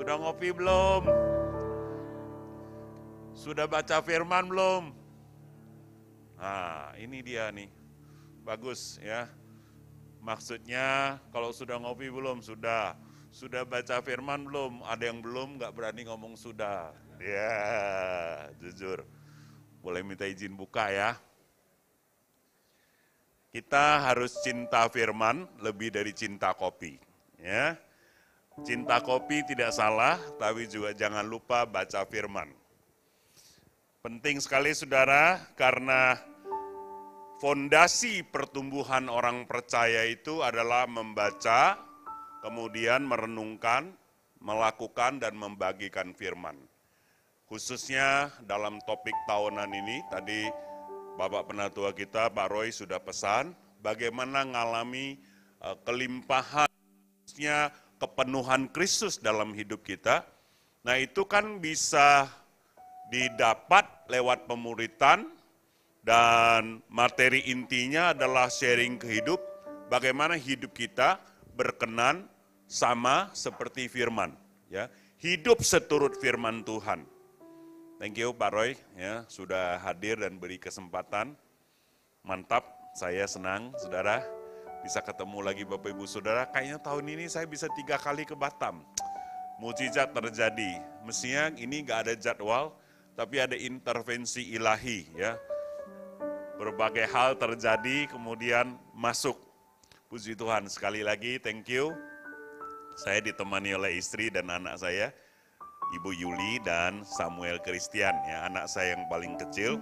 Sudah ngopi belum? Sudah baca firman belum? Nah, ini dia nih. Bagus ya. Maksudnya kalau sudah ngopi belum? Sudah. Sudah baca firman belum? Ada yang belum nggak berani ngomong sudah. Ya, jujur. Boleh minta izin buka ya. Kita harus cinta firman lebih dari cinta kopi. Ya. Cinta kopi tidak salah, tapi juga jangan lupa baca firman. Penting sekali saudara, karena fondasi pertumbuhan orang percaya itu adalah membaca, kemudian merenungkan, melakukan dan membagikan firman. Khususnya dalam topik tahunan ini, tadi Bapak Penatua kita, Pak Roy sudah pesan, bagaimana mengalami kelimpahan, kepenuhan Kristus dalam hidup kita. Nah itu kan bisa didapat lewat pemuritan, dan materi intinya adalah sharing ke hidup, bagaimana hidup kita berkenan sama seperti firman. Ya, hidup seturut firman Tuhan. Thank you Pak Roy, ya, sudah hadir dan beri kesempatan. Mantap, saya senang saudara bisa ketemu lagi Bapak Ibu Saudara. Kayaknya tahun ini saya bisa 3 kali ke Batam. Mujizat terjadi. Mestinya ini nggak ada jadwal, tapi ada intervensi ilahi ya. Berbagai hal terjadi kemudian masuk. Puji Tuhan, sekali lagi thank you. Saya ditemani oleh istri dan anak saya, Ibu Yuli dan Samuel Christian ya, anak saya yang paling kecil.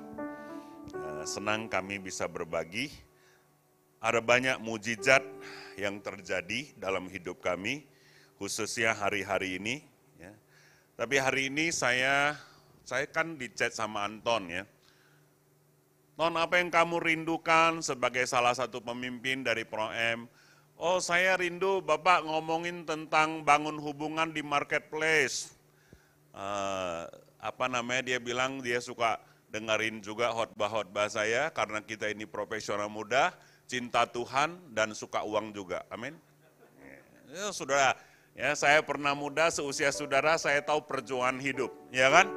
Senang kami bisa berbagi. Ada banyak mujizat yang terjadi dalam hidup kami, khususnya hari-hari ini. Ya. Tapi hari ini saya kan di chat sama Anton ya. Non, apa yang kamu rindukan sebagai salah satu pemimpin dari Pro-M? Oh, saya rindu Bapak ngomongin tentang bangun hubungan di marketplace. Dia bilang dia suka dengerin juga khotbah-khotbah saya karena kita ini profesional muda, cinta Tuhan dan suka uang juga. Amin. Ya, saudara, ya saya pernah muda seusia saudara, saya tahu perjuangan hidup, ya kan?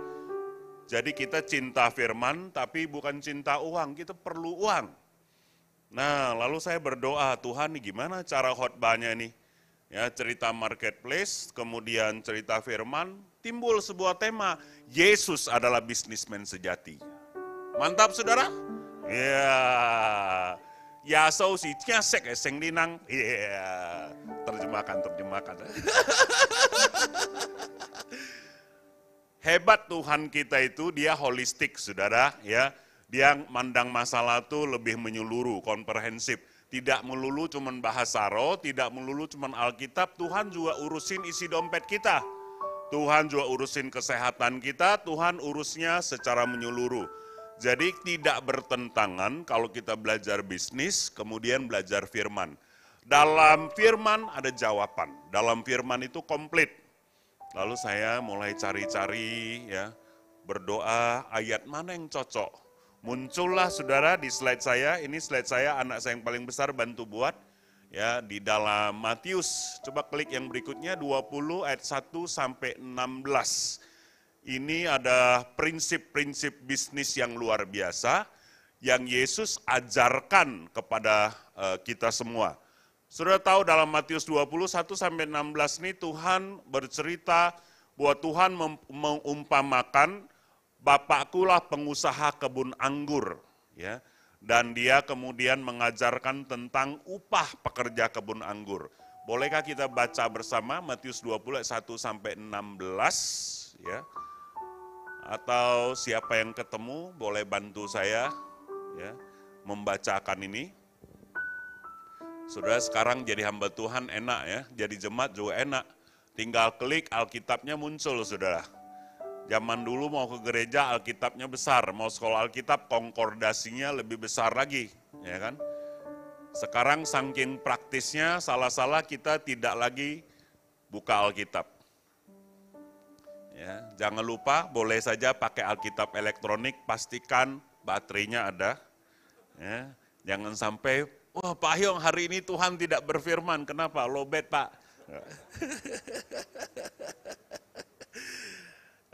Jadi kita cinta firman tapi bukan cinta uang, kita perlu uang. Nah, lalu saya berdoa, Tuhan nih gimana cara khotbahnya nih? Ya, cerita marketplace, kemudian cerita firman, timbul sebuah tema, Yesus adalah bisnismen sejati. Mantap saudara? Ya, Yasau si nyasek seng dinang. Ya, terjemahkan. Hebat Tuhan kita itu, dia holistik saudara, ya. Dia mandang masalah itu lebih menyeluruh, komprehensif. Tidak melulu cuman bahasa roh, tidak melulu cuman Alkitab, Tuhan juga urusin isi dompet kita. Tuhan juga urusin kesehatan kita, Tuhan urusnya secara menyeluruh. Jadi tidak bertentangan kalau kita belajar bisnis, kemudian belajar firman. Dalam firman ada jawaban, dalam firman itu komplit. Lalu saya mulai cari-cari, ya, berdoa ayat mana yang cocok. Muncullah saudara di slide saya, ini slide saya, anak saya yang paling besar bantu buat. Ya, di dalam Matius, coba klik yang berikutnya 20 ayat 1 sampai 16. Ini ada prinsip-prinsip bisnis yang luar biasa yang Yesus ajarkan kepada kita semua. Saudara tahu dalam Matius 21 sampai 16 ini Tuhan bercerita bahwa Tuhan mengumpamakan Bapakkulah pengusaha kebun anggur, ya. Dan dia kemudian mengajarkan tentang upah pekerja kebun anggur. Bolehkah kita baca bersama Matius 20 ayat 1 sampai 16, ya. Atau siapa yang ketemu boleh bantu saya, ya, membacakan ini. Saudara sekarang jadi hamba Tuhan enak ya, jadi jemaat juga enak. Tinggal klik Alkitabnya muncul saudara. Zaman dulu mau ke gereja Alkitabnya besar, mau sekolah Alkitab konkordasinya lebih besar lagi, ya kan? Sekarang saking praktisnya salah-salah kita tidak lagi buka Alkitab. Ya, jangan lupa boleh saja pakai Alkitab elektronik, pastikan baterainya ada. Ya, jangan sampai, wah Pak Hyong hari ini Tuhan tidak berfirman, kenapa? Lowbat Pak.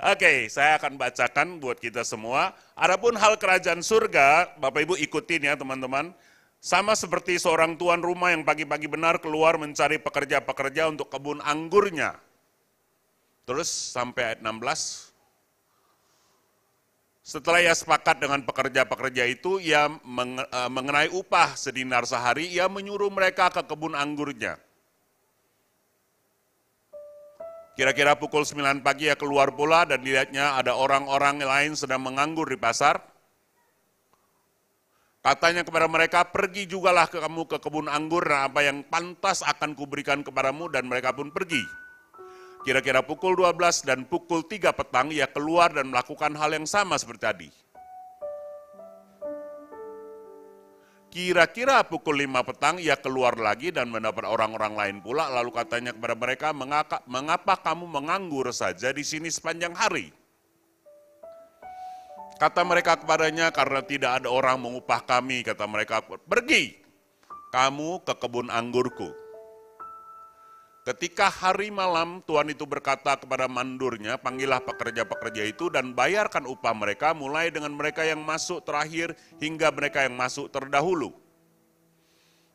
Oke, saya akan bacakan buat kita semua. Adapun hal kerajaan surga, Bapak Ibu ikutin ya teman-teman. Sama seperti seorang tuan rumah yang pagi-pagi benar keluar mencari pekerja-pekerja untuk kebun anggurnya. Terus sampai ayat 16. Setelah ia sepakat dengan pekerja-pekerja itu, ia mengenai upah sedinar sehari, ia menyuruh mereka ke kebun anggurnya. Kira-kira pukul 9 pagi ia keluar pula dan dilihatnya ada orang-orang lain sedang menganggur di pasar. Katanya kepada mereka, pergi jugalah kamu ke kebun anggur dan apa yang pantas akan kuberikan kepadamu, dan mereka pun pergi. Kira-kira pukul 12 dan pukul 3 petang ia keluar dan melakukan hal yang sama seperti tadi. Kira-kira pukul 5 petang ia keluar lagi dan mendapat orang-orang lain pula, lalu katanya kepada mereka, mengapa kamu menganggur saja di sini sepanjang hari? Kata mereka kepadanya, karena tidak ada orang mengupah kami. Kata mereka, pergi kamu ke kebun anggurku. Ketika hari malam, tuan itu berkata kepada mandurnya, panggillah pekerja-pekerja itu dan bayarkan upah mereka, mulai dengan mereka yang masuk terakhir hingga mereka yang masuk terdahulu.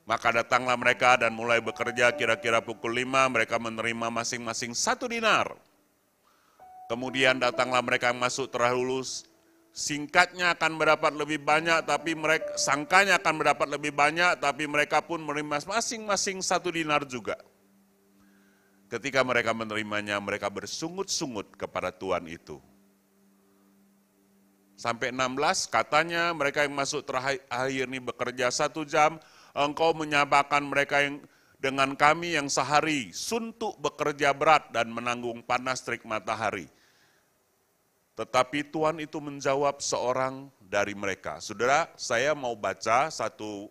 Maka datanglah mereka dan mulai bekerja, kira-kira pukul 5 mereka menerima masing-masing 1 dinar. Kemudian datanglah mereka yang masuk terdahulu, singkatnya akan mendapat lebih banyak, sangkanya akan mendapat lebih banyak, tapi mereka pun menerima masing-masing 1 dinar juga. Ketika mereka menerimanya, mereka bersungut-sungut kepada tuan itu. Sampai 16, katanya mereka yang masuk terakhir ini bekerja 1 jam, engkau menyabakan mereka yang dengan kami yang sehari suntuk bekerja berat dan menanggung panas terik matahari. Tetapi Tuhan itu menjawab seorang dari mereka. Saudara, saya mau baca satu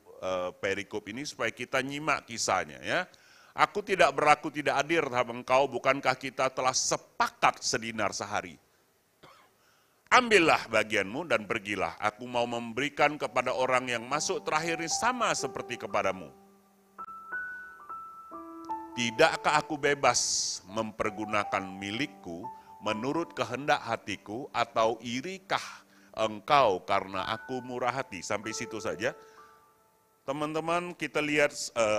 perikop ini supaya kita nyimak kisahnya ya. Aku tidak berlaku tidak adil terhadap engkau, bukankah kita telah sepakat sedinar sehari? Ambillah bagianmu dan pergilah, aku mau memberikan kepada orang yang masuk terakhir ini sama seperti kepadamu. Tidakkah aku bebas mempergunakan milikku menurut kehendak hatiku, atau irikah engkau karena aku murah hati? Sampai situ saja. Teman-teman, kita lihat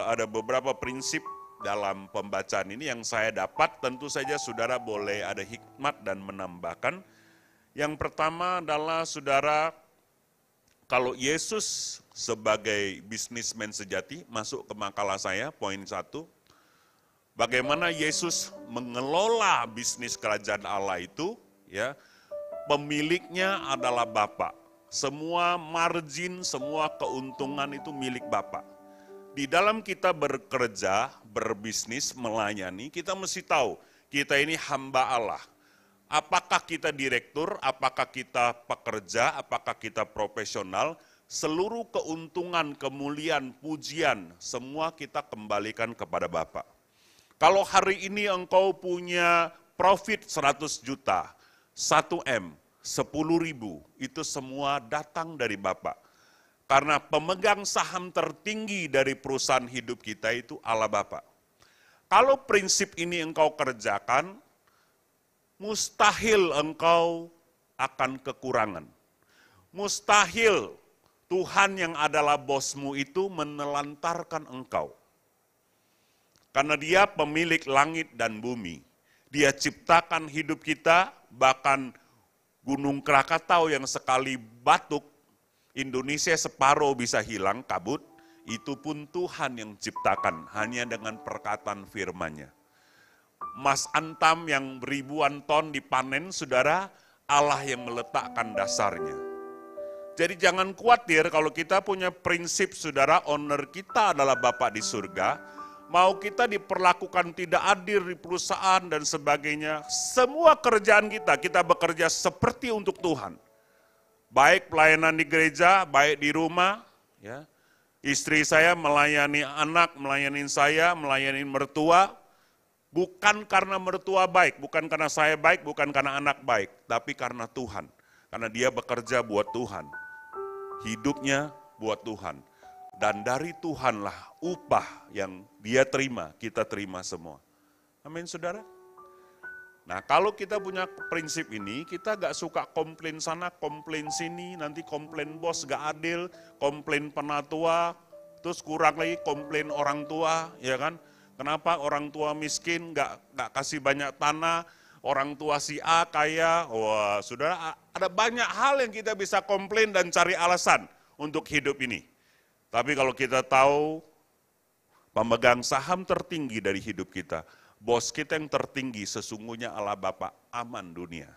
ada beberapa prinsip dalam pembacaan ini yang saya dapat. Tentu saja saudara boleh ada hikmat dan menambahkan. Yang pertama adalah saudara, kalau Yesus sebagai bisnismen sejati, masuk ke makalah saya, poin 1. Bagaimana Yesus mengelola bisnis kerajaan Allah itu, ya, pemiliknya adalah Bapa. Semua margin, semua keuntungan itu milik Bapa. Di dalam kita bekerja, berbisnis, melayani, kita mesti tahu, kita ini hamba Allah. Apakah kita direktur, apakah kita pekerja, apakah kita profesional, seluruh keuntungan, kemuliaan, pujian, semua kita kembalikan kepada Bapa. Kalau hari ini engkau punya profit 100 juta, 1M, 10.000, itu semua datang dari Bapa. Karena pemegang saham tertinggi dari perusahaan hidup kita itu Allah Bapa. Kalau prinsip ini engkau kerjakan, mustahil engkau akan kekurangan. Mustahil Tuhan yang adalah bosmu itu menelantarkan engkau. Karena Dia pemilik langit dan bumi. Dia ciptakan hidup kita, bahkan Gunung Krakatau yang sekali batuk, Indonesia separuh bisa hilang, kabut, itu pun Tuhan yang ciptakan, hanya dengan perkataan firman-Nya. Mas Antam yang ribuan ton dipanen, saudara, Allah yang meletakkan dasarnya. Jadi jangan khawatir kalau kita punya prinsip, saudara, owner kita adalah Bapa di surga, mau kita diperlakukan tidak adil di perusahaan dan sebagainya, semua kerjaan kita bekerja seperti untuk Tuhan. Baik pelayanan di gereja, baik di rumah, ya. Istri saya melayani anak, melayani saya, melayani mertua, bukan karena mertua baik, bukan karena saya baik, bukan karena anak baik, tapi karena Tuhan. Karena dia bekerja buat Tuhan, hidupnya buat Tuhan. Dan dari Tuhanlah upah yang dia terima, kita terima semua. Amin saudara. Nah kalau kita punya prinsip ini, kita gak suka komplain sana, komplain sini, nanti komplain bos gak adil, komplain penatua, terus kurang lagi komplain orang tua, ya kan? Kenapa orang tua miskin, gak kasih banyak tanah, orang tua si A kaya, wah saudara ada banyak hal yang kita bisa komplain dan cari alasan untuk hidup ini. Tapi kalau kita tahu pemegang saham tertinggi dari hidup kita, bos kita yang tertinggi sesungguhnya Allah Bapa aman dunia.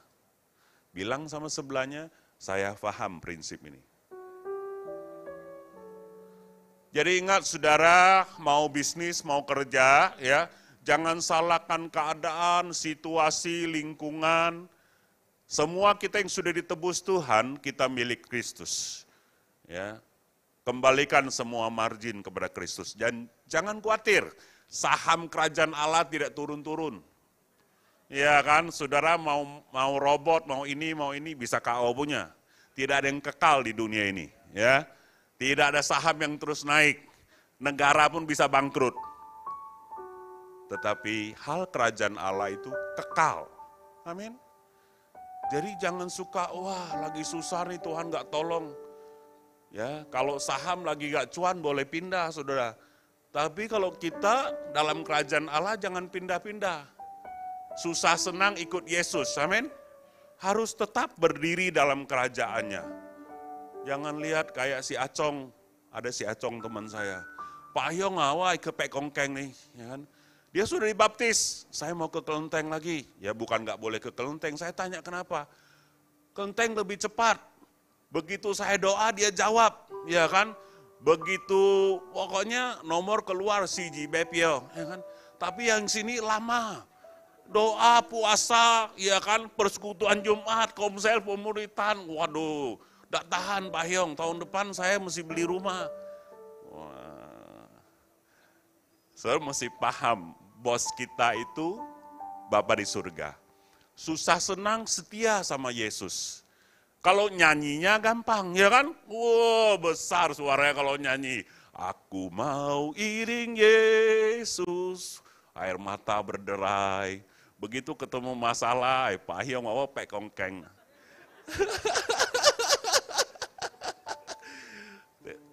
Bilang sama sebelahnya, saya paham prinsip ini. Jadi ingat saudara, mau bisnis, mau kerja, ya, jangan salahkan keadaan, situasi, lingkungan. Semua kita yang sudah ditebus Tuhan, kita milik Kristus. Ya, kembalikan semua margin kepada Kristus. Dan jangan khawatir, saham kerajaan Allah tidak turun-turun. Ya kan, saudara mau robot, mau ini bisa KO punya. Tidak ada yang kekal di dunia ini. Ya, tidak ada saham yang terus naik. Negara pun bisa bangkrut. Tetapi hal kerajaan Allah itu kekal. Amin. Jadi jangan suka, wah lagi susah nih Tuhan gak tolong. Ya, kalau saham lagi gak cuan boleh pindah saudara. Tapi kalau kita dalam kerajaan Allah jangan pindah-pindah. Susah senang ikut Yesus, amin. Harus tetap berdiri dalam kerajaannya. Jangan lihat kayak si Acong, ada si Acong teman saya. Pak Yong awai ke Pekongkeng nih, ya kan. Dia sudah dibaptis, saya mau ke Kelenteng lagi. Ya bukan gak boleh ke Kelenteng, saya tanya kenapa. Kelenteng lebih cepat. Begitu saya doa dia jawab, ya kan. Begitu pokoknya nomor keluar si Jibepio, ya kan. Tapi yang sini lama. Doa, puasa, ya kan, persekutuan Jumat, komsel, pemuritan, waduh. Gak tahan Pak Hyong, tahun depan saya mesti beli rumah. Wah. Saya mesti paham, bos kita itu Bapa di surga. Susah senang setia sama Yesus. Kalau nyanyinya gampang, ya kan? Wow, besar suaranya kalau nyanyi. Aku mau iring Yesus, air mata berderai. Begitu ketemu masalah, Pak Hyong mau Pekongkeng.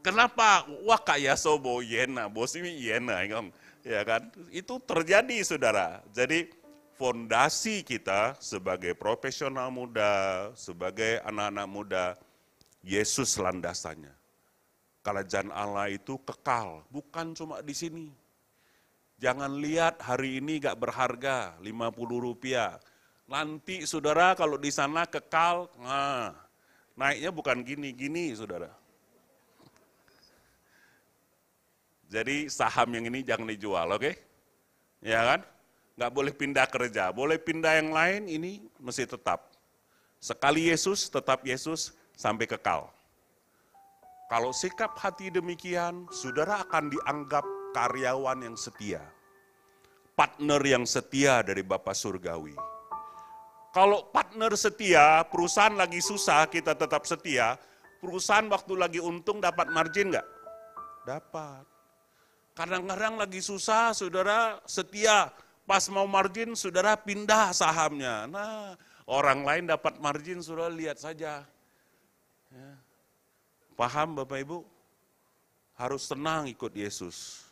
Kenapa? Wah kayak sobo yena, bos ini yena, ya kan? Itu terjadi saudara. Jadi fondasi kita sebagai profesional muda, sebagai anak-anak muda, Yesus landasannya. Kerajaan Allah itu kekal, bukan cuma di sini. Jangan lihat hari ini gak berharga, 50 rupiah. Nanti saudara kalau di sana kekal, nah, naiknya bukan gini-gini saudara. Jadi saham yang ini jangan dijual, oke? Ya kan? Nggak boleh pindah kerja, boleh pindah yang lain, ini mesti tetap. Sekali Yesus, tetap Yesus sampai kekal. Kalau sikap hati demikian, saudara akan dianggap karyawan yang setia. Partner yang setia dari Bapa Surgawi. Kalau partner setia, perusahaan lagi susah, kita tetap setia. Perusahaan waktu lagi untung dapat margin nggak? Dapat. Kadang-kadang lagi susah, saudara setia. Pas mau margin, saudara pindah sahamnya. Nah, orang lain dapat margin, saudara lihat saja. Ya. Paham Bapak Ibu? Harus tenang ikut Yesus.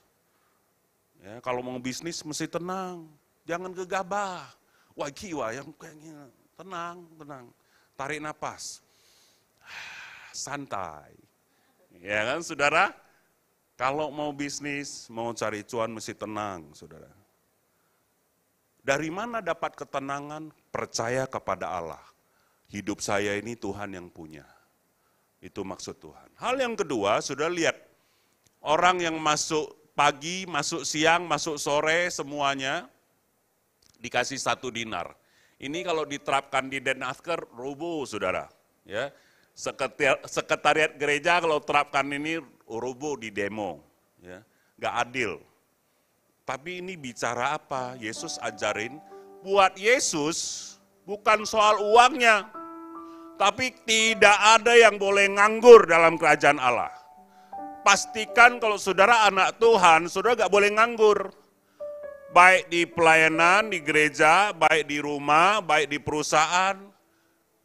Ya, kalau mau bisnis mesti tenang. Jangan gegabah. Wah kiwa yang kayaknya tenang. Tarik napas. Santai. Ya kan saudara? Kalau mau bisnis, mau cari cuan mesti tenang, saudara. Dari mana dapat ketenangan? Percaya kepada Allah. Hidup saya ini Tuhan yang punya. Itu maksud Tuhan. Hal yang kedua, saudara lihat. Orang yang masuk pagi, masuk siang, masuk sore, semuanya dikasih 1 dinar. Ini kalau diterapkan di Denazker, rubuh, saudara. Ya. Sekretariat gereja kalau terapkan ini rubuh di demo, ya, nggak adil. Tapi ini bicara apa? Yesus ajarin, buat Yesus bukan soal uangnya, tapi tidak ada yang boleh nganggur dalam kerajaan Allah. Pastikan kalau saudara anak Tuhan, saudara nggak boleh nganggur. Baik di pelayanan, di gereja, baik di rumah, baik di perusahaan.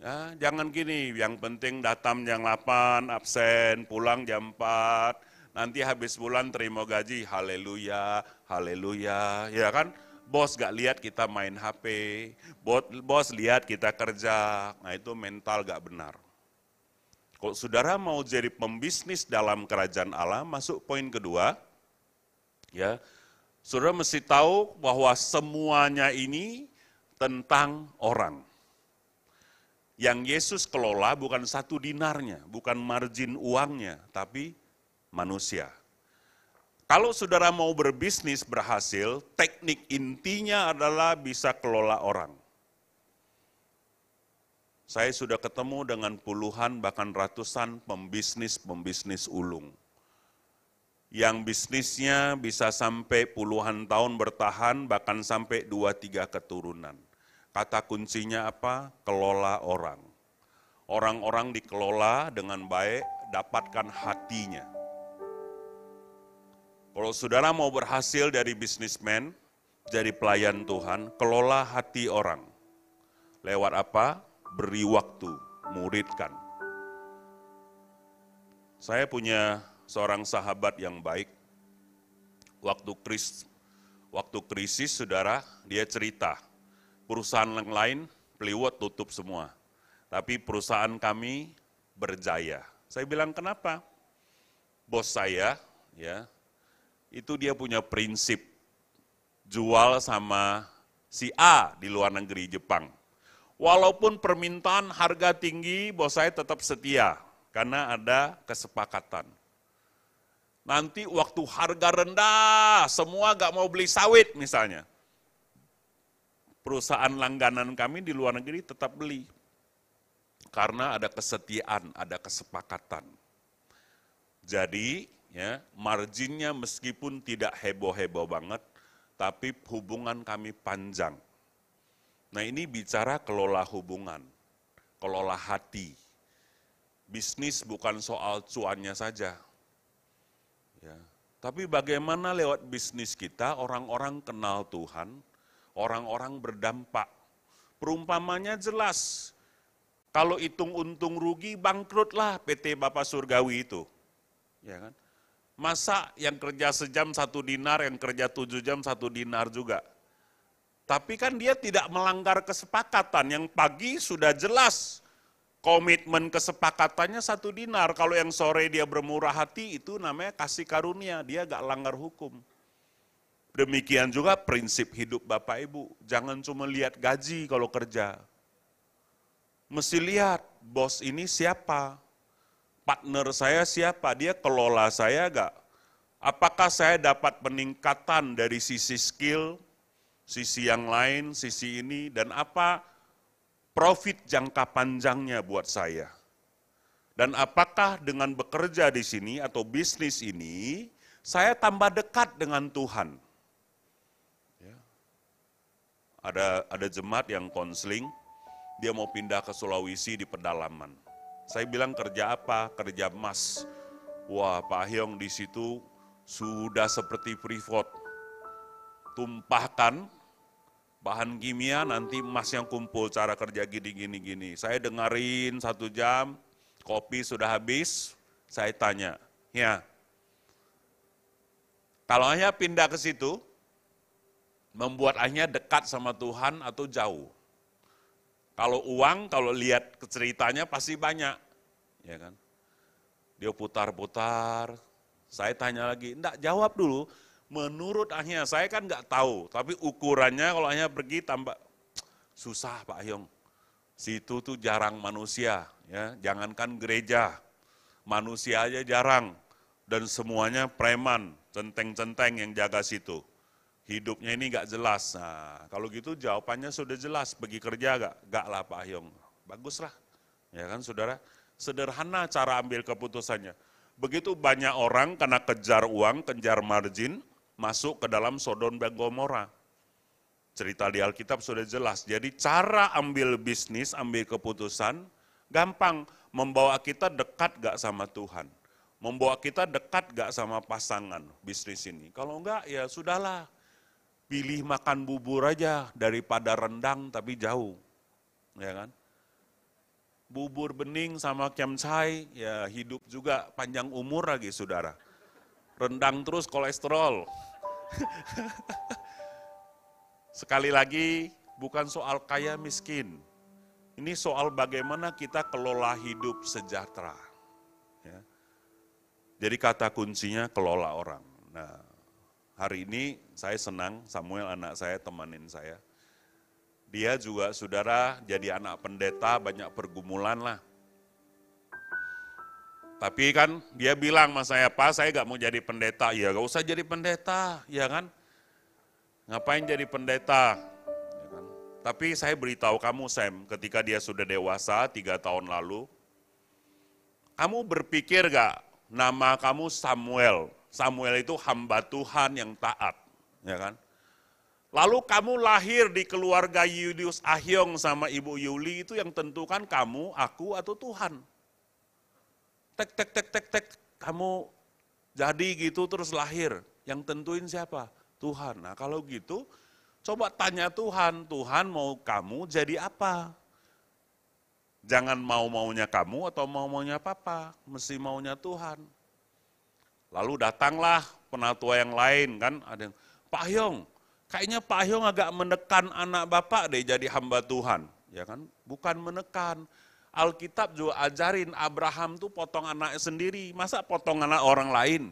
Ya, jangan gini, yang penting datang jam 8, absen, pulang jam 4, nanti habis bulan terima gaji, haleluya, haleluya, ya kan? Bos gak lihat kita main HP, bos lihat kita kerja, nah itu mental gak benar. Kalau saudara mau jadi pembisnis dalam kerajaan Allah, masuk poin kedua, ya, saudara mesti tahu bahwa semuanya ini tentang orang. Yang Yesus kelola bukan 1 dinarnya, bukan margin uangnya, tapi manusia. Kalau saudara mau berbisnis berhasil, teknik intinya adalah bisa kelola orang. Saya sudah ketemu dengan puluhan bahkan ratusan pembisnis ulung. Yang bisnisnya bisa sampai puluhan tahun bertahan, bahkan sampai 2-3 keturunan. Kata kuncinya apa? Kelola orang. Orang-orang dikelola dengan baik, dapatkan hatinya. Kalau saudara mau berhasil dari bisnismen, jadi pelayan Tuhan, kelola hati orang. Lewat apa? Beri waktu, muridkan. Saya punya seorang sahabat yang baik. Waktu krisis, saudara, dia cerita. Perusahaan yang lain, Peliwot tutup semua. Tapi perusahaan kami berjaya. Saya bilang, kenapa? Bos saya, ya, itu dia punya prinsip jual sama si A di luar negeri Jepang. Walaupun permintaan harga tinggi, bos saya tetap setia karena ada kesepakatan. Nanti waktu harga rendah, semua gak mau beli sawit misalnya. Perusahaan langganan kami di luar negeri tetap beli. Karena ada kesetiaan, ada kesepakatan. Jadi, ya, marginnya meskipun tidak heboh-heboh banget, tapi hubungan kami panjang. Nah ini bicara kelola hubungan, kelola hati. Bisnis bukan soal cuannya saja. Ya. Tapi bagaimana lewat bisnis kita orang-orang kenal Tuhan, orang-orang berdampak. Perumpamannya jelas, kalau hitung untung rugi bangkrutlah PT Bapak Surgawi itu. Ya kan? Masa yang kerja sejam 1 dinar, yang kerja 7 jam 1 dinar juga. Tapi kan dia tidak melanggar kesepakatan, yang pagi sudah jelas komitmen kesepakatannya 1 dinar. Kalau yang sore dia bermurah hati itu namanya kasih karunia, dia gak langgar hukum. Demikian juga prinsip hidup Bapak Ibu, jangan cuma lihat gaji kalau kerja. Mesti lihat bos ini siapa, partner saya siapa, dia kelola saya gak? Apakah saya dapat peningkatan dari sisi skill, sisi yang lain, sisi ini, dan apa profit jangka panjangnya buat saya. Dan apakah dengan bekerja di sini atau bisnis ini, saya tambah dekat dengan Tuhan. Ya. Ada jemaat yang konseling, dia mau pindah ke Sulawesi di pedalaman. Saya bilang kerja apa? Kerja emas. Wah Pak Hyong di situ sudah seperti Freeport. Tumpahkan bahan kimia, nanti emas yang kumpul, cara kerja gini. Saya dengerin 1 jam, kopi sudah habis, saya tanya, ya, kalau hanya pindah ke situ, membuat hanya dekat sama Tuhan atau jauh? Kalau uang, kalau lihat ceritanya pasti banyak, ya kan? Dia putar-putar, saya tanya lagi, enggak jawab dulu. Menurut Ahnya, saya kan nggak tahu, tapi ukurannya kalau hanya pergi tambah susah Pak Hyong. Situ tuh jarang manusia, ya, jangankan gereja, manusia aja jarang, dan semuanya preman, centeng-centeng yang jaga situ. Hidupnya ini nggak jelas. Nah, kalau gitu jawabannya sudah jelas, pergi kerja nggak lah Pak Hyong. Baguslah, ya kan saudara. Sederhana cara ambil keputusannya. Begitu banyak orang karena kejar uang, kejar margin, masuk ke dalam Sodom dan Gomora. Cerita di Alkitab sudah jelas. Jadi cara ambil bisnis, ambil keputusan, gampang. Membawa kita dekat gak sama Tuhan. Membawa kita dekat gak sama pasangan bisnis ini. Kalau enggak ya sudahlah. pilih makan bubur aja daripada rendang tapi jauh, ya kan? Bubur bening sama kiam cai, ya hidup juga panjang umur lagi saudara. Rendang terus kolesterol. Sekali lagi, bukan soal kaya miskin. Ini soal bagaimana kita kelola hidup sejahtera. Ya. Jadi kata kuncinya kelola orang. Nah, hari ini saya senang Samuel anak saya temanin saya. Dia juga saudara jadi anak pendeta, banyak pergumulan lah. Tapi kan dia bilang sama saya, Pak saya gak mau jadi pendeta. Ya gak usah jadi pendeta, ya kan? Ngapain jadi pendeta? Ya kan? Tapi saya beritahu kamu Sam, ketika dia sudah dewasa 3 tahun lalu, kamu berpikir gak nama kamu Samuel? Samuel itu hamba Tuhan yang taat, ya kan? Lalu kamu lahir di keluarga Yulius Ahyong sama Ibu Yuli, itu yang tentukan kamu, aku, atau Tuhan. Tek, kamu jadi gitu terus lahir. Yang tentuin siapa? Tuhan. Nah kalau gitu, coba tanya Tuhan, Tuhan mau kamu jadi apa? Jangan mau-maunya kamu atau mau-maunya papa, mesti maunya Tuhan. Lalu datanglah penatua yang lain kan, ada yang, Pak Hyong, kayaknya Pak Hyong agak menekan anak bapak deh jadi hamba Tuhan. Ya kan, bukan menekan. Alkitab juga ajarin Abraham tuh potong anaknya sendiri, masa potong anak orang lain?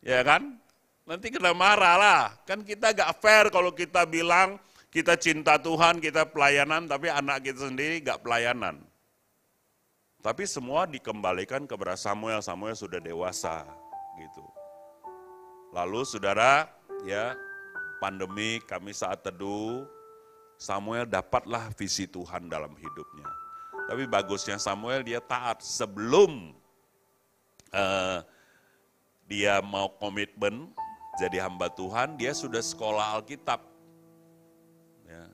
Ya kan? Nanti kena marah lah. Kan kita gak fair kalau kita bilang kita cinta Tuhan, kita pelayanan, tapi anak kita sendiri gak pelayanan. Tapi semua dikembalikan kepada Samuel, Samuel sudah dewasa gitu. Lalu saudara, ya pandemi kami saat teduh, Samuel dapatlah visi Tuhan dalam hidupnya. Tapi bagusnya Samuel dia taat sebelum dia mau komitmen jadi hamba Tuhan, dia sudah sekolah Alkitab. Ya.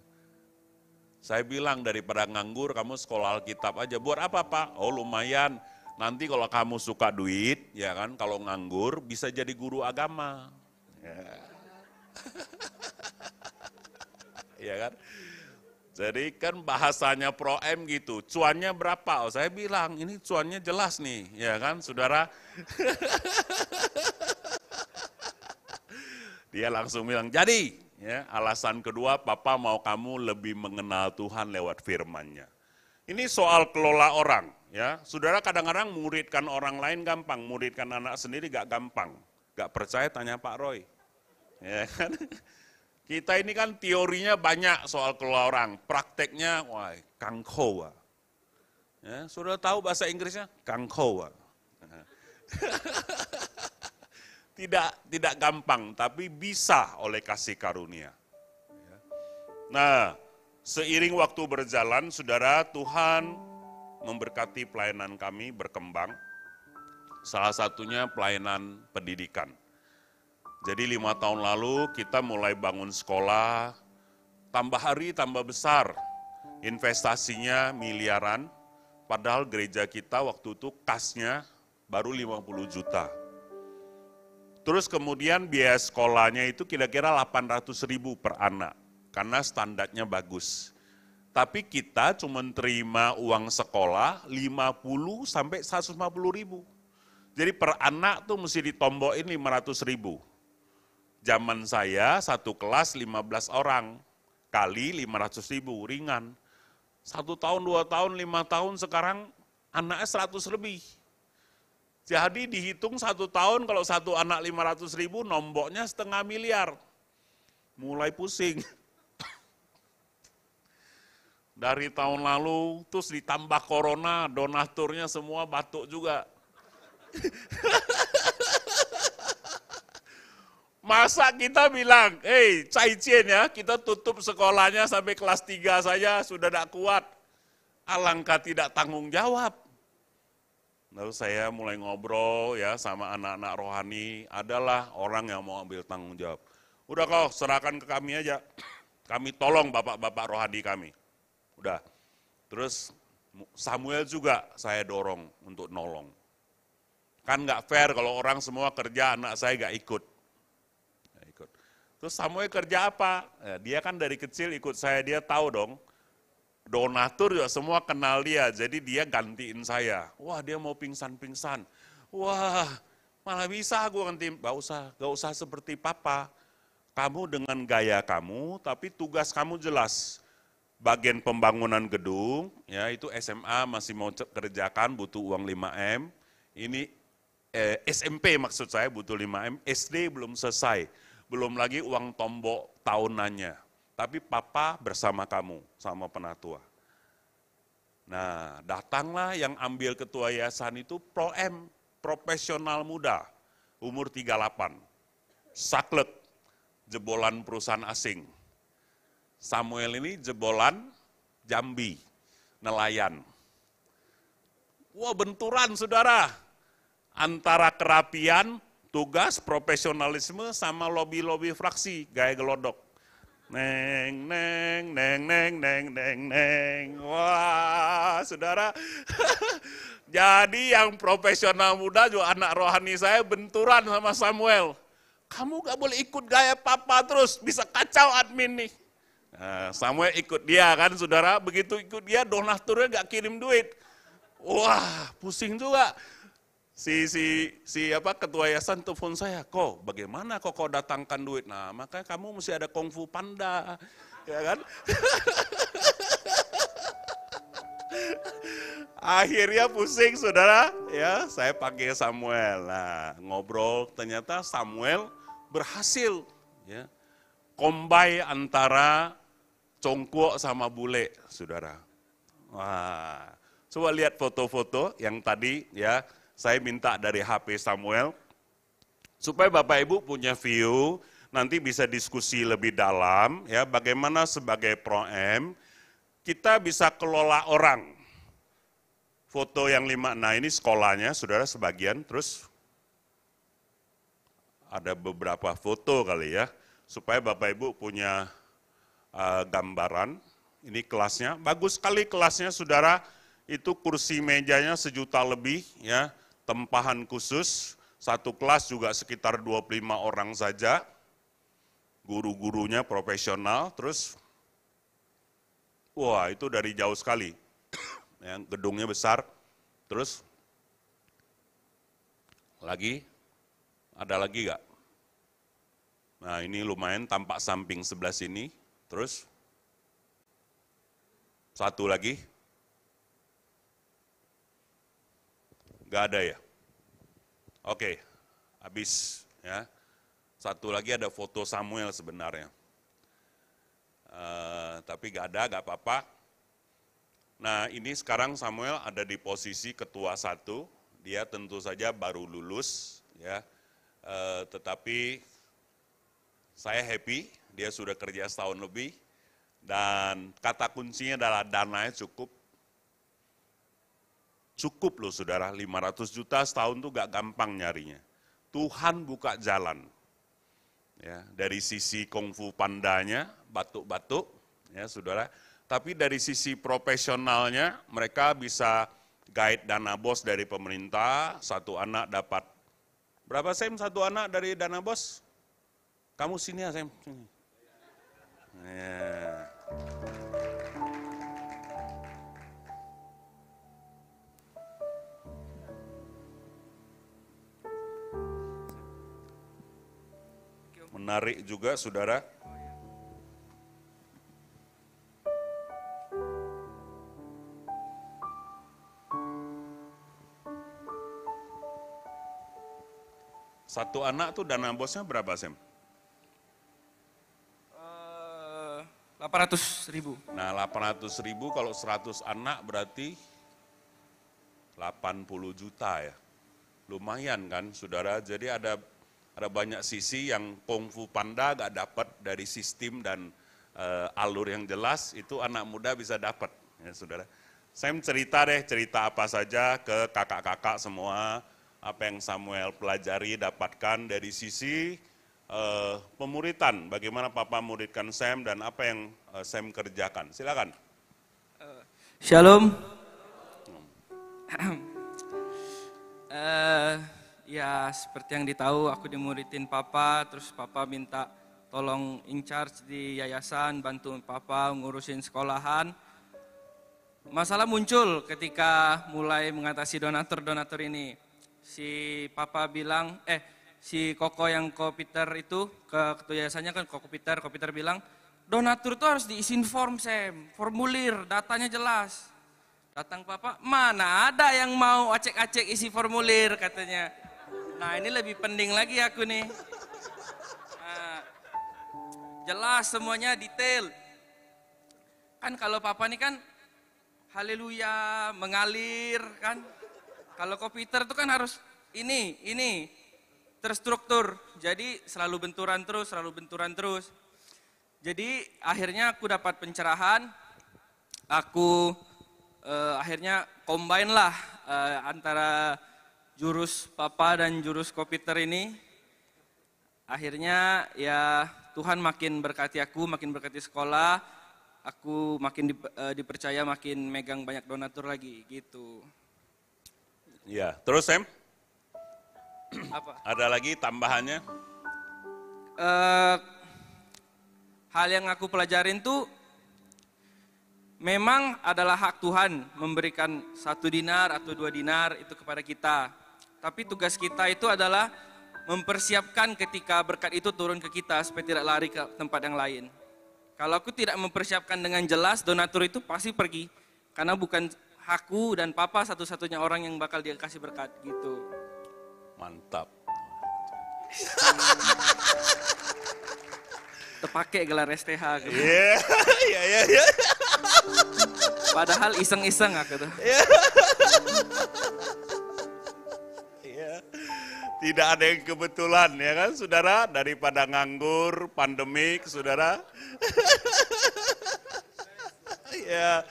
Saya bilang daripada nganggur kamu sekolah Alkitab aja. Buat apa Pak? Oh lumayan, nanti kalau kamu suka duit, ya kan, kalau nganggur bisa jadi guru agama. Ya, ya kan? Jadi kan bahasanya Pro M gitu, cuannya berapa? Oh, saya bilang ini cuannya jelas nih, ya kan saudara? Dia langsung bilang, jadi. Ya, alasan kedua, Papa mau kamu lebih mengenal Tuhan lewat firman-Nya. Ini soal kelola orang. Ya, saudara kadang-kadang muridkan orang lain gampang, muridkan anak sendiri gak gampang. Gak percaya tanya Pak Roy. Ya kan? Kita ini kan teorinya banyak soal kelola orang, prakteknya, wah, kangkowa. Ya, sudah tahu bahasa Inggrisnya? Kangkowa. Tidak gampang, tapi bisa oleh kasih karunia. Nah, seiring waktu berjalan, saudara, Tuhan memberkati pelayanan kami berkembang. Salah satunya pelayanan pendidikan. Jadi 5 tahun lalu kita mulai bangun sekolah, tambah hari tambah besar, investasinya miliaran, padahal gereja kita waktu itu kasnya baru 50 juta. Terus kemudian biaya sekolahnya itu kira-kira 800.000 per anak, karena standarnya bagus. Tapi kita cuma terima uang sekolah 50 sampai 150.000. Jadi per anak tuh mesti ditombokin 500.000. Zaman saya satu kelas 15 orang, kali 500.000, ringan. 1 tahun, 2 tahun, 5 tahun, sekarang anaknya 100 lebih. Jadi dihitung 1 tahun kalau satu anak 500.000, nomboknya 0,5 miliar. Mulai pusing. Dari tahun lalu, terus ditambah corona, donaturnya semua batuk juga. Masa kita bilang, Cai Cien ya, kita tutup sekolahnya sampai kelas 3 saja sudah tidak kuat. Alangkah tidak tanggung jawab. Lalu saya mulai ngobrol ya sama anak-anak rohani, adalah orang yang mau ambil tanggung jawab. Udah kau serahkan ke kami aja, kami tolong bapak-bapak rohani kami. Udah, terus Samuel juga saya dorong untuk nolong. Kan nggak fair kalau orang semua kerja, anak saya nggak ikut. Terus Samuel kerja apa? Dia kan dari kecil ikut saya, dia tahu dong. Donatur juga semua kenal dia, jadi dia gantiin saya. Wah, dia mau pingsan-pingsan. Wah, malah bisa aku ganti, gak usah seperti papa. Kamu dengan gaya kamu, tapi tugas kamu jelas. Bagian pembangunan gedung, ya itu SMA masih mau kerjakan, butuh uang 5M. Ini SMP maksud saya butuh 5M, SD belum selesai. Belum lagi uang tombok tahunannya. Tapi papa bersama kamu, sama penatua. Nah, datanglah yang ambil ketua yayasan itu Pro-M, profesional muda, umur 38. Saklek, jebolan perusahaan asing. Samuel ini jebolan Jambi, nelayan. Wah, benturan saudara. Antara kerapian, tugas, profesionalisme, sama lobby-lobby fraksi, gaya gelodok. Neng, neng, neng, neng, neng, neng, neng. Wah, saudara. Jadi yang profesional muda juga anak rohani saya benturan sama Samuel. Kamu gak boleh ikut gaya papa terus, bisa kacau admin nih. Nah, Samuel ikut dia kan saudara, begitu ikut dia donaturnya gak kirim duit. Wah, pusing juga. Ketua yayasan telepon saya, kok bagaimana kok kau datangkan duit? Nah, makanya kamu mesti ada kungfu panda, ya kan? Akhirnya pusing saudara, ya saya panggil Samuel. Nah, ngobrol ternyata Samuel berhasil, ya, combine antara congkuok sama bule, saudara. Wah, coba lihat foto-foto yang tadi, ya. Saya minta dari HP Samuel, supaya Bapak Ibu punya view, nanti bisa diskusi lebih dalam, ya, bagaimana sebagai Pro-M, kita bisa kelola orang. Foto yang 5, nah ini sekolahnya, saudara sebagian, terus ada beberapa foto kali ya, supaya Bapak Ibu punya gambaran. Ini kelasnya, bagus sekali kelasnya saudara, itu kursi mejanya 1 juta lebih, ya, tempahan khusus, satu kelas juga sekitar 25 orang saja, guru-gurunya profesional, terus, wah itu dari jauh sekali, yang gedungnya besar, terus, ada lagi gak? Nah ini lumayan tampak samping sebelah sini, terus, satu lagi, gak ada ya? Oke, habis ya. Satu lagi ada foto Samuel sebenarnya. Tapi gak ada, gak apa-apa. Nah ini sekarang Samuel ada di posisi ketua 1, dia tentu saja baru lulus, ya. Tetapi saya happy, dia sudah kerja setahun lebih, dan kata kuncinya adalah dananya cukup. Cukup loh saudara, 500 juta setahun tuh gak gampang nyarinya. Tuhan buka jalan. Ya, dari sisi kungfu pandanya, batuk-batuk, ya saudara. Tapi dari sisi profesionalnya, mereka bisa guide dana bos dari pemerintah, 1 anak dapat, berapa Sam 1 anak dari dana bos? Kamu sini ya Sam. Ya. Menarik juga saudara. Satu anak tuh dana bosnya berapa Sam? 800.000. Nah 800.000 kalau 100 anak berarti 80 juta ya. Lumayan kan saudara, jadi ada banyak sisi yang kungfu panda gak dapat dari sistem dan alur yang jelas, itu anak muda bisa dapat, ya saudara. Saya cerita apa saja ke kakak-kakak semua, apa yang Samuel pelajari, dapatkan dari sisi pemuritan, bagaimana Papa muridkan Sam dan apa yang Sam kerjakan. Silakan. Shalom. Ya seperti yang ditahu aku dimuridin Papa, terus Papa minta tolong in charge di yayasan, bantu papa ngurusin sekolahan. Masalah muncul ketika mulai mengatasi donatur-donatur ini. Si papa bilang, si Koko yang Kopiter itu, ke ketua yayasannya kan Kopiter bilang, donatur itu harus diisiin form, Sam, formulir, datanya jelas. Datang papa, mana ada yang mau acek-acek isi formulir katanya. Nah ini lebih penting lagi aku nih. Nah, jelas semuanya detail. Kan kalau papa nih kan haleluya, mengalir kan. Kalau Kopiter itu kan harus ini, terstruktur. Jadi selalu benturan terus. Jadi akhirnya aku dapat pencerahan, aku akhirnya combine lah antara jurus papa dan jurus Kopiter ini. Akhirnya ya Tuhan makin berkati aku, makin berkati sekolah, aku makin dipercaya, makin megang banyak donatur lagi gitu. Ya, terus Sam? Apa? Ada lagi tambahannya? Hal yang aku pelajarin tuh memang adalah hak Tuhan memberikan 1 dinar atau 2 dinar itu kepada kita. Tapi tugas kita itu adalah mempersiapkan ketika berkat itu turun ke kita supaya tidak lari ke tempat yang lain. Kalau aku tidak mempersiapkan dengan jelas, donatur itu pasti pergi. Karena bukan aku dan papa satu-satunya orang yang bakal dia kasih berkat gitu. Mantap. Terpakai gelar STH gitu. Iya. Padahal iseng-iseng aku tuh. Iya. Tidak ada yang kebetulan ya kan saudara, daripada nganggur, pandemik saudara. Iya.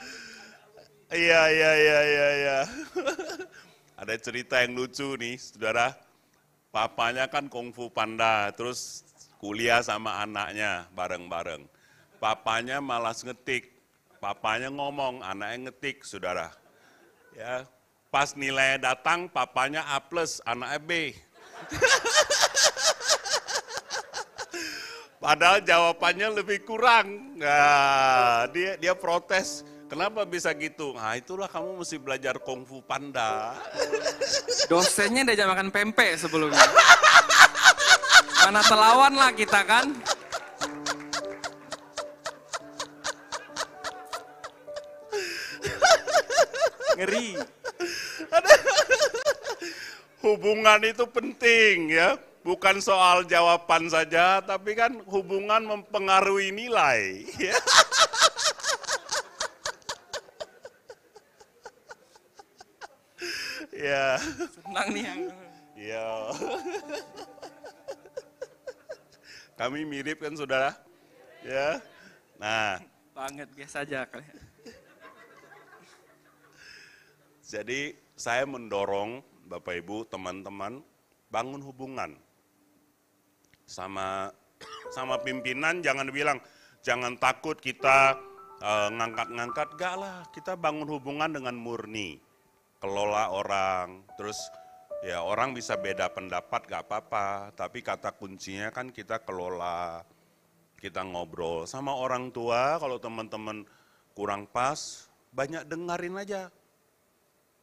Ada cerita yang lucu nih saudara. Papanya kan kungfu panda, terus kuliah sama anaknya bareng-bareng. Papanya malas ngetik, papanya ngomong, anaknya ngetik saudara. Ya, pas nilainya datang, papanya A+, anaknya B. Padahal jawabannya lebih kurang. Nah, dia protes. Kenapa bisa gitu? Nah, itulah kamu mesti belajar kungfu panda. Dosennya diajak makan pempek sebelumnya. Mana telawan lah kita kan. Ngeri. Hubungan itu penting ya, bukan soal jawaban saja, tapi kan hubungan mempengaruhi nilai. Ya. Ya. Senang nih yang. Ya. Kami mirip kan saudara? Ya. Nah. Banget biasa aja kali. Jadi saya mendorong Bapak Ibu, teman-teman, bangun hubungan sama pimpinan. Jangan bilang, jangan takut kita ngangkat-ngangkat, enggak lah, kita bangun hubungan dengan murni, kelola orang, terus ya orang bisa beda pendapat gak apa-apa, tapi kata kuncinya kan kita kelola, kita ngobrol sama orang tua. Kalau teman-teman kurang pas, banyak dengerin aja.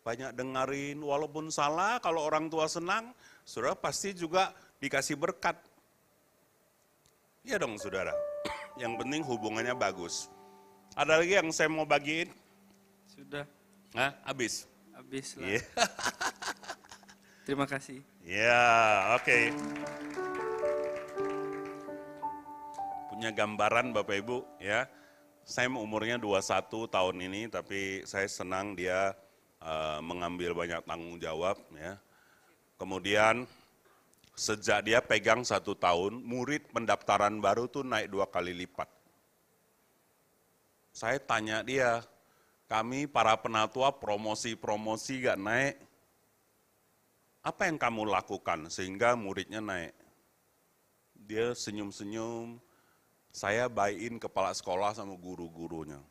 Banyak dengerin, walaupun salah, kalau orang tua senang, saudara pasti juga dikasih berkat. Iya dong saudara, yang penting hubungannya bagus. Ada lagi yang saya mau bagiin? Sudah. Hah, habis? Habis lah. Yeah. Terima kasih. Ya, oke. Punya gambaran Bapak Ibu ya. Saya umurnya 21 tahun ini, tapi saya senang dia mengambil banyak tanggung jawab ya. Kemudian sejak dia pegang 1 tahun, murid pendaftaran baru tuh naik 2 kali lipat. Saya tanya dia, kami para penatua promosi gak naik, apa yang kamu lakukan sehingga muridnya naik? Dia senyum-senyum, saya buy-in kepala sekolah sama guru-gurunya.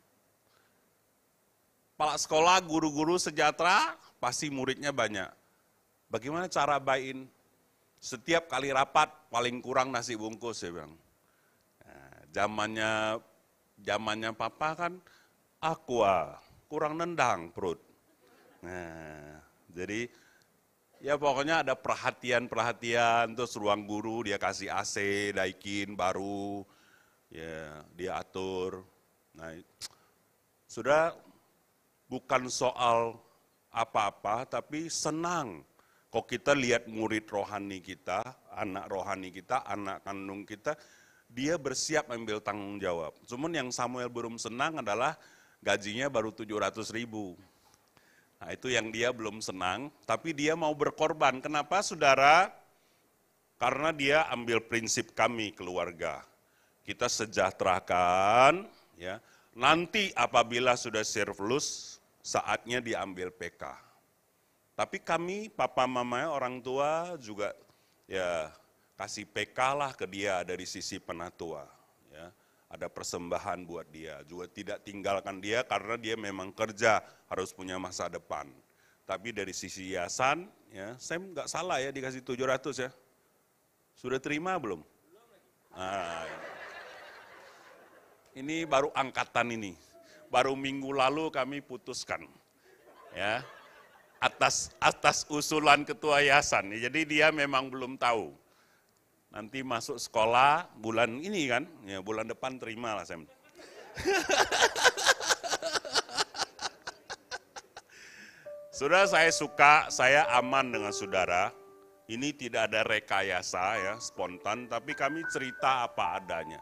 Kepala sekolah, guru-guru sejahtera, pasti muridnya banyak. Bagaimana cara buy-in? Setiap kali rapat, paling kurang nasi bungkus, saya bilang. zamannya papa kan aqua, kurang nendang perut. Nah, jadi ya pokoknya ada perhatian, terus ruang guru dia kasih AC, Daikin baru, ya dia atur. Nah, sudah bukan soal apa-apa, tapi senang. Kok kita lihat murid rohani kita, anak rohani kita, anak kandung kita, dia bersiap ambil tanggung jawab. Cuman yang Samuel belum senang adalah gajinya baru 700.000. Nah itu yang dia belum senang, tapi dia mau berkorban. Kenapa saudara? Karena dia ambil prinsip kami keluarga. Kita sejahterakan, ya. Nanti apabila sudah surplus, saatnya diambil PK. Tapi kami, papa mama, orang tua juga ya kasih PK lah ke dia dari sisi penatua. Ya. Ada persembahan buat dia, juga tidak tinggalkan dia karena dia memang kerja, harus punya masa depan. Tapi dari sisi yayasan, ya, saya nggak salah ya dikasih 700 ya. Sudah terima belum? Nah, ini baru angkatan ini, baru minggu lalu kami putuskan. Ya. Atas usulan ketua yayasan, jadi dia memang belum tahu. Nanti masuk sekolah bulan ini kan, ya bulan depan terima lah Sam. Saudara saya suka, saya aman dengan saudara. Ini tidak ada rekayasa ya, spontan, tapi kami cerita apa adanya.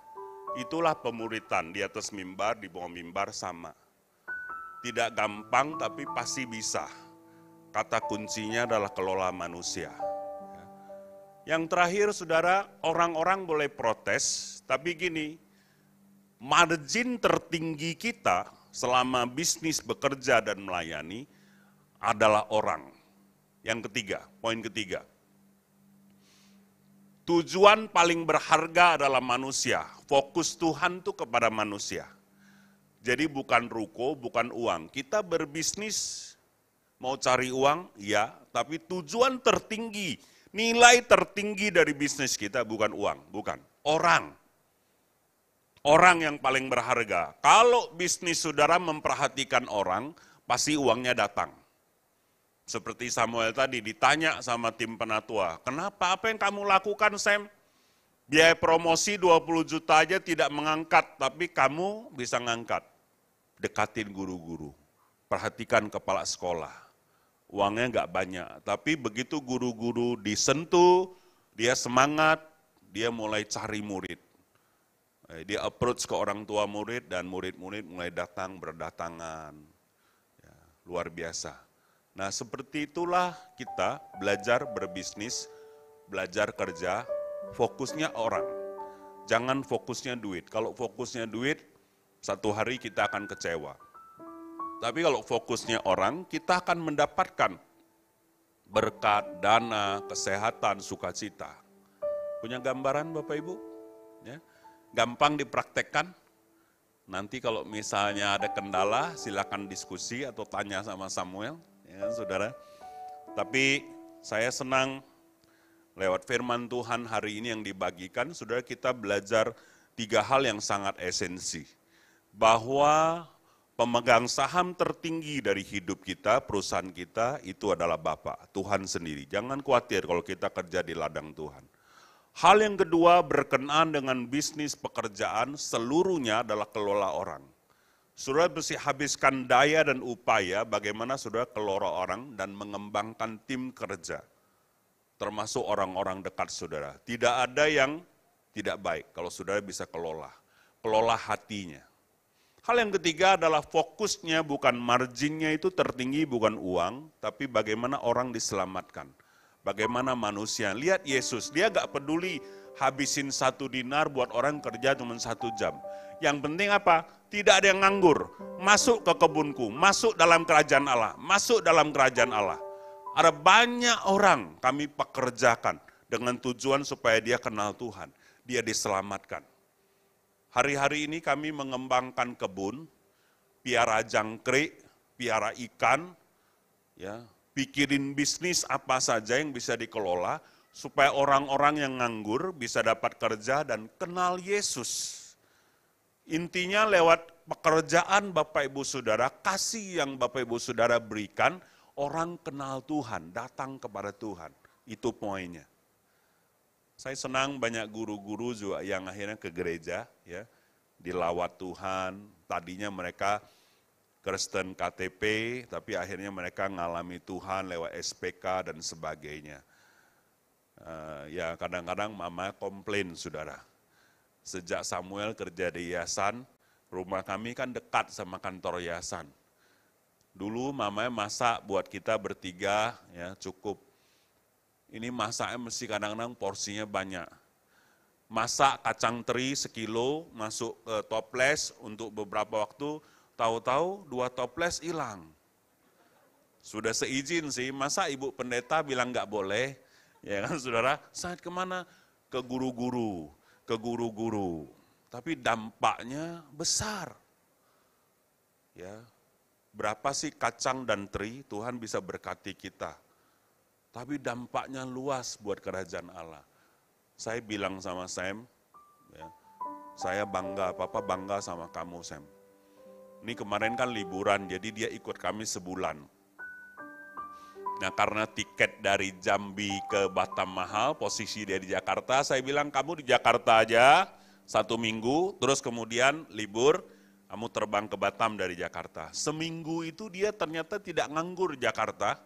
Itulah pemuritan, di atas mimbar, di bawah mimbar sama. Tidak gampang tapi pasti bisa. Kata kuncinya adalah kelola manusia. Yang terakhir saudara, orang-orang boleh protes, tapi gini, margin tertinggi kita selama bisnis bekerja dan melayani adalah orang. Yang ketiga, poin ketiga. Tujuan paling berharga adalah manusia. Fokus Tuhan tuh kepada manusia. Jadi bukan ruko, bukan uang. Kita berbisnis mau cari uang, ya, tapi tujuan tertinggi, nilai tertinggi dari bisnis kita bukan uang, bukan. Orang. Orang yang paling berharga. Kalau bisnis saudara memperhatikan orang, pasti uangnya datang. Seperti Samuel tadi ditanya sama tim penatua, kenapa apa yang kamu lakukan Sam? Biaya promosi 20 juta aja tidak mengangkat, tapi kamu bisa ngangkat. Dekatin guru-guru, perhatikan kepala sekolah. Uangnya nggak banyak, tapi begitu guru-guru disentuh, dia semangat, dia mulai cari murid. Dia approach ke orang tua murid dan murid-murid mulai datang berdatangan. Ya, luar biasa. Nah seperti itulah kita belajar berbisnis, belajar kerja, fokusnya orang. Jangan fokusnya duit. Kalau fokusnya duit, satu hari kita akan kecewa. Tapi kalau fokusnya orang, kita akan mendapatkan berkat, dana, kesehatan, sukacita. Punya gambaran Bapak Ibu? Ya. Gampang dipraktekkan. Nanti kalau misalnya ada kendala, silakan diskusi atau tanya sama Samuel, ya saudara. Tapi saya senang lewat firman Tuhan hari ini yang dibagikan, saudara kita belajar 3 hal yang sangat esensi. Bahwa pemegang saham tertinggi dari hidup kita, perusahaan kita, itu adalah Bapa, Tuhan sendiri. Jangan khawatir kalau kita kerja di ladang Tuhan. Hal yang kedua berkenaan dengan bisnis pekerjaan, seluruhnya adalah kelola orang. Saudara mesti habiskan daya dan upaya bagaimana saudara kelola orang dan mengembangkan tim kerja. Termasuk orang-orang dekat saudara. Tidak ada yang tidak baik kalau saudara bisa kelola. Kelola hatinya. Hal yang ketiga adalah fokusnya bukan marginnya itu tertinggi bukan uang, tapi bagaimana orang diselamatkan. Bagaimana manusia. Lihat Yesus, dia gak peduli habisin 1 dinar buat orang kerja cuma 1 jam. Yang penting apa? Tidak ada yang nganggur. Masuk ke kebunku, masuk dalam kerajaan Allah, masuk dalam kerajaan Allah. Ada banyak orang kami pekerjakan dengan tujuan supaya dia kenal Tuhan. Dia diselamatkan. Hari-hari ini kami mengembangkan kebun, piara jangkrik, piara ikan, ya, pikirin bisnis apa saja yang bisa dikelola, supaya orang-orang yang nganggur bisa dapat kerja dan kenal Yesus. Intinya lewat pekerjaan Bapak Ibu Saudara, kasih yang Bapak Ibu Saudara berikan, orang kenal Tuhan, datang kepada Tuhan. Itu poinnya. Saya senang banyak guru-guru juga yang akhirnya ke gereja, ya, dilawat Tuhan. Tadinya mereka Kristen KTP, tapi akhirnya mereka ngalami Tuhan lewat SPK dan sebagainya. Ya kadang-kadang mama komplain, saudara. Sejak Samuel kerja di yayasan, rumah kami kan dekat sama kantor yayasan. Dulu mamanya masak buat kita bertiga, ya cukup. Ini masaknya mesti kadang-kadang porsinya banyak. Masak kacang teri sekilo, masuk ke toples untuk beberapa waktu, tahu-tahu 2 toples hilang. Sudah seizin sih, masa ibu pendeta bilang nggak boleh, ya kan saudara? Saat kemana? Ke guru-guru. Tapi dampaknya besar. Ya, berapa sih kacang dan teri Tuhan bisa berkati kita. Tapi dampaknya luas buat kerajaan Allah. Saya bilang sama Sam, ya, saya bangga, Papa bangga sama kamu Sam. Ini kemarin kan liburan, jadi dia ikut kami sebulan. Nah karena tiket dari Jambi ke Batam mahal, posisi dia di Jakarta, saya bilang kamu di Jakarta aja 1 minggu, terus kemudian libur, kamu terbang ke Batam dari Jakarta. Seminggu itu dia ternyata tidak nganggur di Jakarta.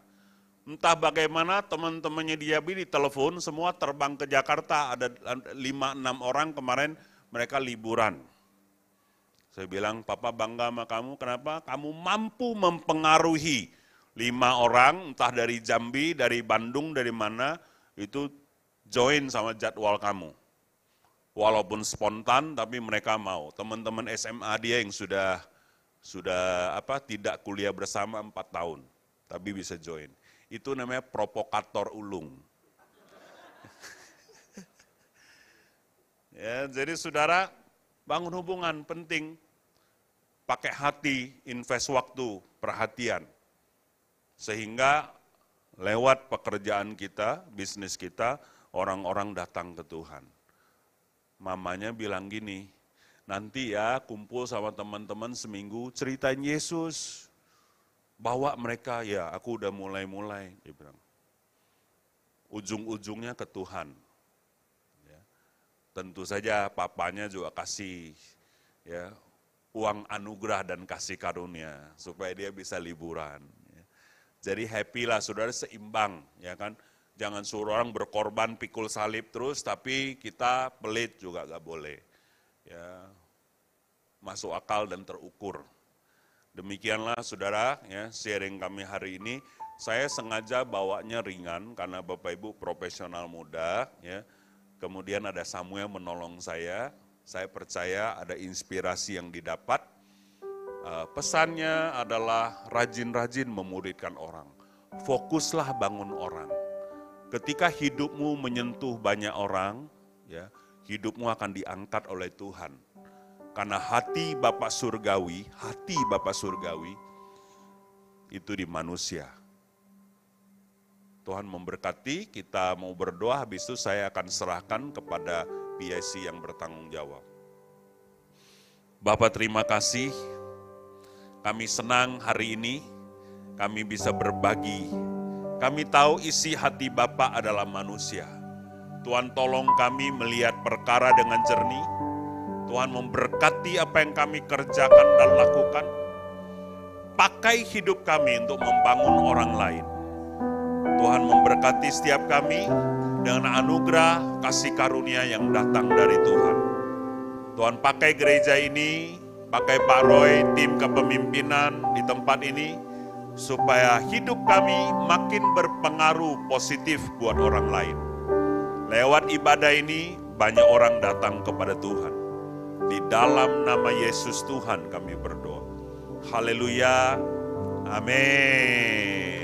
Entah bagaimana teman-temannya dia di telepon, semua terbang ke Jakarta, ada 5-6 orang kemarin mereka liburan. Saya bilang, Papa bangga sama kamu, kenapa? Kamu mampu mempengaruhi 5 orang, entah dari Jambi, dari Bandung, dari mana, itu join sama jadwal kamu. Walaupun spontan, tapi mereka mau. Teman-teman SMA dia yang sudah tidak kuliah bersama 4 tahun, tapi bisa join. Itu namanya provokator ulung. Ya, jadi saudara, bangun hubungan penting. Pakai hati, invest waktu, perhatian. Sehingga lewat pekerjaan kita, bisnis kita, orang-orang datang ke Tuhan. Mamanya bilang gini, nanti ya kumpul sama teman-teman seminggu, ceritain Yesus. Bawa mereka, ya aku udah mulai-mulai, dia bilang. Ujung-ujungnya ke Tuhan. Ya. Tentu saja papanya juga kasih ya uang anugerah dan kasih karunia, supaya dia bisa liburan. Jadi happy lah saudara, seimbang, ya kan. Jangan suruh orang berkorban pikul salib terus, tapi kita pelit juga gak boleh. Ya, masuk akal dan terukur. Demikianlah saudara, ya sharing kami hari ini. Saya sengaja bawanya ringan karena Bapak Ibu profesional muda, ya. Kemudian ada Samuel menolong saya percaya ada inspirasi yang didapat. Pesannya adalah rajin-rajin memuridkan orang. Fokuslah bangun orang. Ketika hidupmu menyentuh banyak orang, ya, hidupmu akan diangkat oleh Tuhan. Karena hati Bapa Surgawi itu di manusia. Tuhan memberkati, kita mau berdoa, habis itu saya akan serahkan kepada PIC yang bertanggung jawab. Bapak terima kasih, kami senang hari ini, kami bisa berbagi. Kami tahu isi hati Bapak adalah manusia. Tuhan tolong kami melihat perkara dengan jernih. Tuhan memberkati apa yang kami kerjakan dan lakukan. Pakai hidup kami untuk membangun orang lain. Tuhan memberkati setiap kami dengan anugerah kasih karunia yang datang dari Tuhan. Tuhan pakai gereja ini, pakai Pak Roy, tim kepemimpinan di tempat ini, supaya hidup kami makin berpengaruh positif buat orang lain. Lewat ibadah ini, banyak orang datang kepada Tuhan. Di dalam nama Yesus Tuhan kami berdoa. Haleluya. Amin.